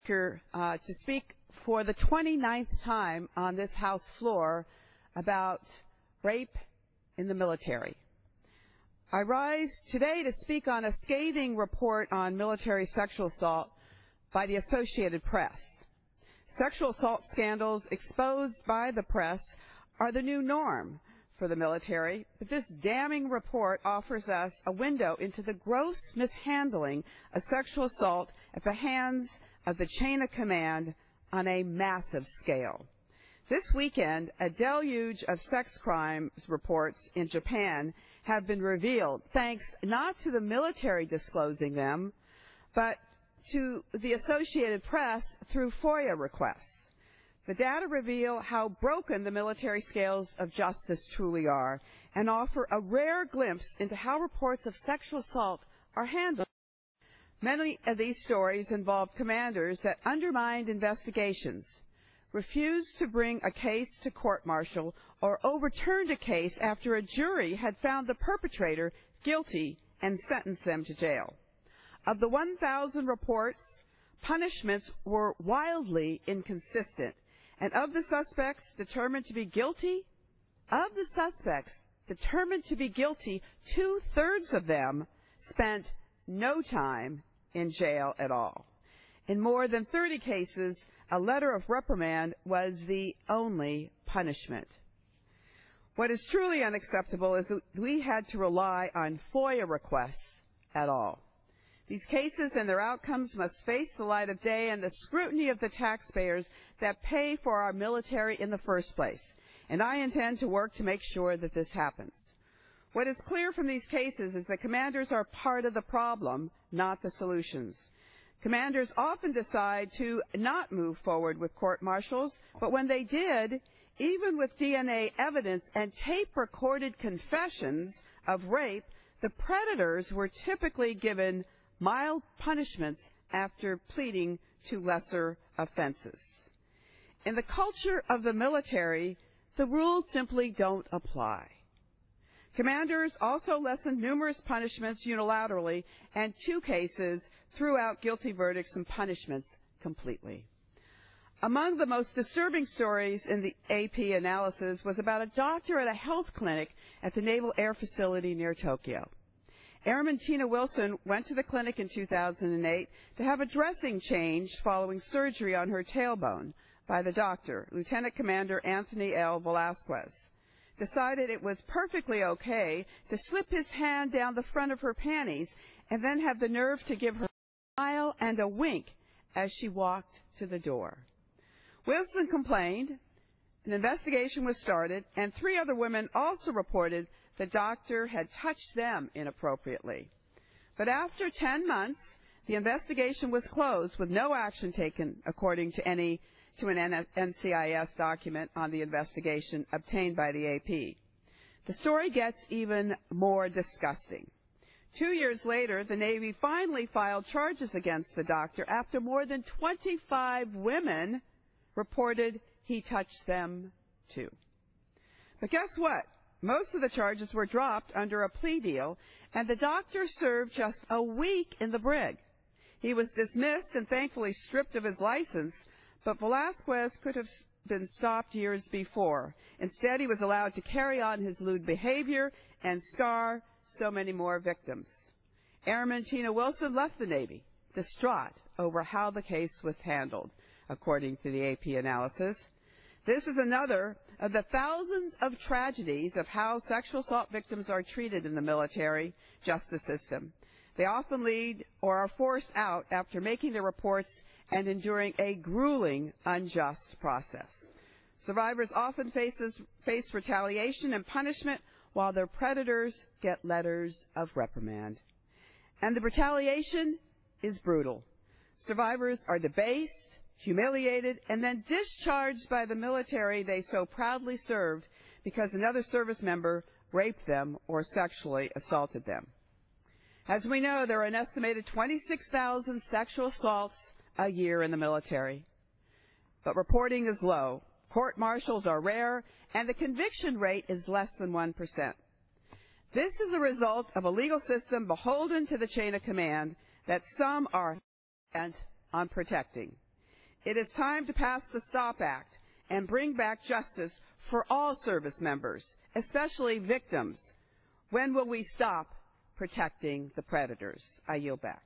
Speaker, to speak for the 29th time on this House floor about rape in the military. I rise today to speak on a scathing report on military sexual assault by the Associated Press. Sexual assault scandals exposed by the press are the new norm for the military, but this damning report offers us a window into the gross mishandling of sexual assault at the hands of the chain of command on a massive scale. This weekend, a deluge of sex crimes reports in Japan have been revealed, thanks not to the military disclosing them, but to the Associated Press through FOIA requests. The data reveal how broken the military scales of justice truly are and offer a rare glimpse into how reports of sexual assault are handled. Many of these stories involve commanders that undermined investigations, refused to bring a case to court-martial, or overturned a case after a jury had found the perpetrator guilty and sentenced them to jail. Of the 1,000 reports, punishments were wildly inconsistent, and of the suspects determined to be guilty, 2/3 of them spent no time in jail at all. In more than 30 cases, a letter of reprimand was the only punishment. What is truly unacceptable is that we had to rely on FOIA requests at all. These cases and their outcomes must face the light of day and the scrutiny of the taxpayers that pay for our military in the first place, and I intend to work to make sure that this happens. What is clear from these cases is that commanders are part of the problem, not the solutions. Commanders often decide to not move forward with court-martials, but when they did, even with DNA evidence and tape-recorded confessions of rape, the predators were typically given mild punishments after pleading to lesser offenses. In the culture of the military, the rules simply don't apply. Commanders also lessened numerous punishments unilaterally, and 2 cases threw out guilty verdicts and punishments completely. Among the most disturbing stories in the AP analysis was about a doctor at a health clinic at the Naval Air Facility near Tokyo. Airman Tina Wilson went to the clinic in 2008 to have a dressing changed following surgery on her tailbone by the doctor, Lieutenant Commander Anthony L. Velasquez. Decided it was perfectly okay to slip his hand down the front of her panties and then have the nerve to give her a smile and a wink as she walked to the door. Wilson complained, an investigation was started, and 3 other women also reported the doctor had touched them inappropriately. But after 10 months, the investigation was closed with no action taken, according to an NCIS document on the investigation obtained by the AP. The story gets even more disgusting. 2 years later, the Navy finally filed charges against the doctor after more than 25 women reported he touched them too. But guess what? Most of the charges were dropped under a plea deal, and the doctor served just a week in the brig. He was dismissed and thankfully stripped of his license, but Velasquez could have been stopped years before. Instead, he was allowed to carry on his lewd behavior and scar so many more victims. Airman Tina Wilson left the Navy, distraught over how the case was handled, according to the AP analysis. This is another of the thousands of tragedies of how sexual assault victims are treated in the military justice system. They often lead or are forced out after making their reports and enduring a grueling, unjust process. Survivors often face retaliation and punishment while their predators get letters of reprimand. And the retaliation is brutal. Survivors are debased, humiliated, and then discharged by the military they so proudly served because another service member raped them or sexually assaulted them. As we know, there are an estimated 26,000 sexual assaults a year in the military. But reporting is low, court-martials are rare, and the conviction rate is less than 1%. This is the result of a legal system beholden to the chain of command that some are bent on protecting. It is time to pass the STOP Act and bring back justice for all service members, especially victims. When will we stop protecting the predators? I yield back.